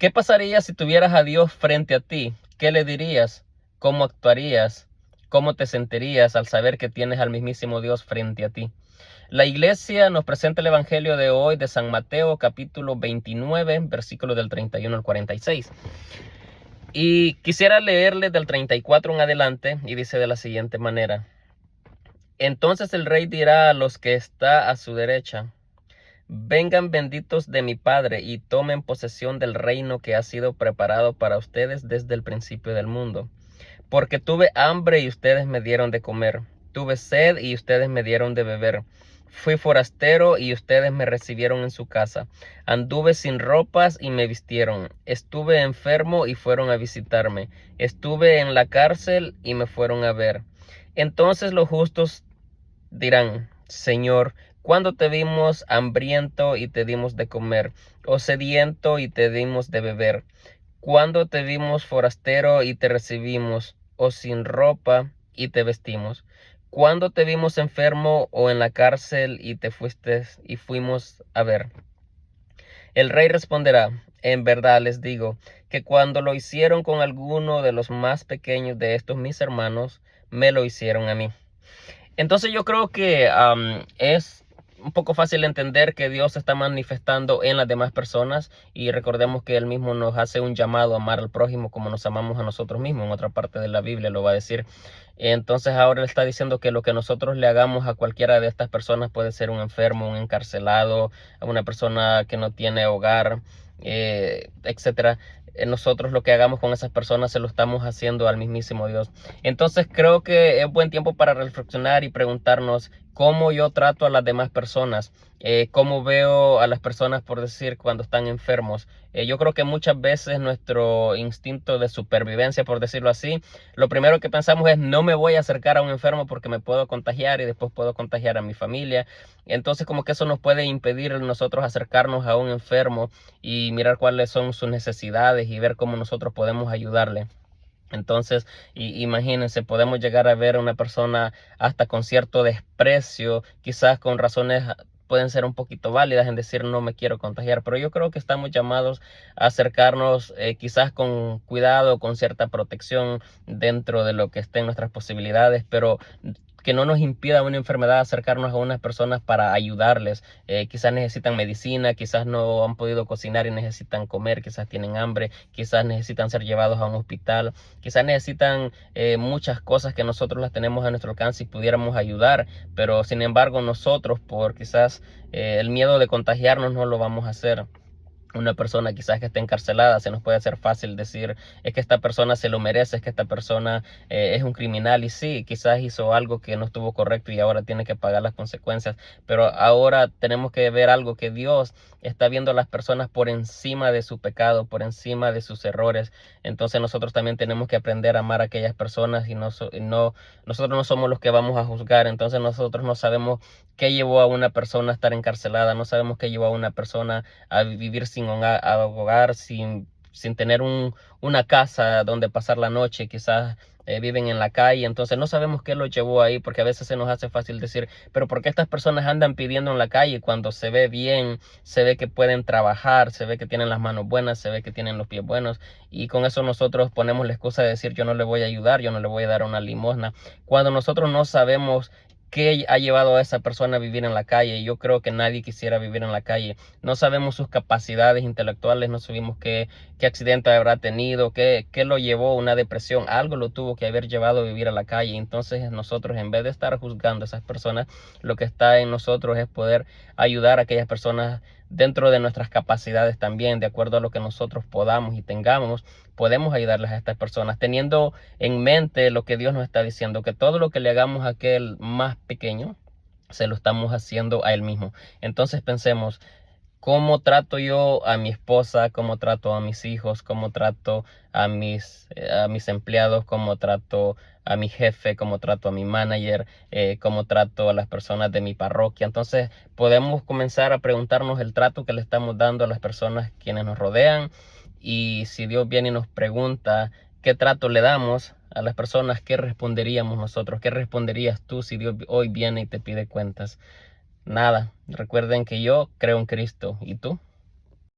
¿Qué pasaría si tuvieras a Dios frente a ti? ¿Qué le dirías? ¿Cómo actuarías? ¿Cómo te sentirías al saber que tienes al mismísimo Dios frente a ti? La iglesia nos presenta el evangelio de hoy de San Mateo, capítulo 29, versículos del 31 al 46. Y quisiera leerles del 34 en adelante, y dice de la siguiente manera: Entonces el rey dirá a los que está a su derecha: Vengan benditos de mi Padre, y tomen posesión del reino que ha sido preparado para ustedes desde el principio del mundo. Porque tuve hambre y ustedes me dieron de comer. Tuve sed y ustedes me dieron de beber. Fui forastero y ustedes me recibieron en su casa. Anduve sin ropas y me vistieron. Estuve enfermo y fueron a visitarme. Estuve en la cárcel y me fueron a ver. Entonces los justos dirán: Señor, ¿cuándo te vimos hambriento y te dimos de comer, o sediento y te dimos de beber? ¿Cuándo te vimos forastero y te recibimos, o sin ropa y te vestimos? ¿Cuándo te vimos enfermo o en la cárcel y te fuiste y fuimos a ver? El rey responderá: En verdad les digo que cuando lo hicieron con alguno de los más pequeños de estos mis hermanos, me lo hicieron a mí. Entonces yo creo que es un poco fácil entender que Dios se está manifestando en las demás personas, y recordemos que Él mismo nos hace un llamado a amar al prójimo como nos amamos a nosotros mismos. En otra parte de la Biblia lo va a decir. Entonces ahora Él está diciendo que lo que nosotros le hagamos a cualquiera de estas personas, puede ser un enfermo, un encarcelado, a una persona que no tiene hogar, etcétera. Nosotros lo que hagamos con esas personas se lo estamos haciendo al mismísimo Dios. Entonces creo que es buen tiempo para reflexionar y preguntarnos cómo yo trato a las demás personas, cómo veo a las personas, por decir, cuando están enfermos. Yo creo que muchas veces nuestro instinto de supervivencia, por decirlo así, lo primero que pensamos es: no me voy a acercar a un enfermo porque me puedo contagiar y después puedo contagiar a mi familia. Entonces como que eso nos puede impedir nosotros acercarnos a un enfermo y mirar cuáles son sus necesidades y ver cómo nosotros podemos ayudarle. Entonces, imagínense, podemos llegar a ver a una persona hasta con cierto desprecio, quizás con razones pueden ser un poquito válidas en decir: no me quiero contagiar, pero yo creo que estamos llamados a acercarnos, quizás con cuidado, con cierta protección dentro de lo que esté en nuestras posibilidades, pero que no nos impida una enfermedad acercarnos a unas personas para ayudarles. Quizás necesitan medicina, quizás no han podido cocinar y necesitan comer, quizás tienen hambre, quizás necesitan ser llevados a un hospital, quizás necesitan muchas cosas que nosotros las tenemos a nuestro alcance y pudiéramos ayudar, pero sin embargo nosotros, por quizás el miedo de contagiarnos, no lo vamos a hacer. Una persona quizás que esté encarcelada, se nos puede hacer fácil decir: es que esta persona se lo merece, es que esta persona es un criminal. Y sí, quizás hizo algo que no estuvo correcto y ahora tiene que pagar las consecuencias, pero ahora tenemos que ver algo: que Dios está viendo a las personas por encima de su pecado, por encima de sus errores. Entonces nosotros también tenemos que aprender a amar a aquellas personas, y nosotros no somos los que vamos a juzgar. Entonces nosotros no sabemos qué llevó a una persona a estar encarcelada, no sabemos qué llevó a una persona a vivir sin hogar, sin tener una casa donde pasar la noche. Quizás viven en la calle. Entonces no sabemos qué los llevó ahí, porque a veces se nos hace fácil decir: pero ¿por qué estas personas andan pidiendo en la calle cuando se ve bien, se ve que pueden trabajar, se ve que tienen las manos buenas, se ve que tienen los pies buenos? Y con eso nosotros ponemos la excusa de decir: yo no le voy a ayudar, yo no le voy a dar una limosna, cuando nosotros no sabemos qué ha llevado a esa persona a vivir en la calle. Yo creo que nadie quisiera vivir en la calle. No sabemos sus capacidades intelectuales, no sabemos qué accidente habrá tenido, qué lo llevó a una depresión. Algo lo tuvo que haber llevado a vivir a la calle. Entonces nosotros, en vez de estar juzgando a esas personas, lo que está en nosotros es poder ayudar a aquellas personas dentro de nuestras capacidades también, de acuerdo a lo que nosotros podamos y tengamos. Podemos ayudarles a estas personas, teniendo en mente lo que Dios nos está diciendo: que todo lo que le hagamos a aquel más pequeño, se lo estamos haciendo a Él mismo. Entonces pensemos: ¿cómo trato yo a mi esposa? ¿Cómo trato a mis hijos? ¿Cómo trato a mis empleados? ¿Cómo trato a mi jefe? ¿Cómo trato a mi manager? ¿Cómo trato a las personas de mi parroquia? Entonces podemos comenzar a preguntarnos el trato que le estamos dando a las personas quienes nos rodean. Y si Dios viene y nos pregunta qué trato le damos a las personas, ¿qué responderíamos nosotros? ¿Qué responderías tú si Dios hoy viene y te pide cuentas? Nada. Recuerden que yo creo en Cristo. ¿Y tú?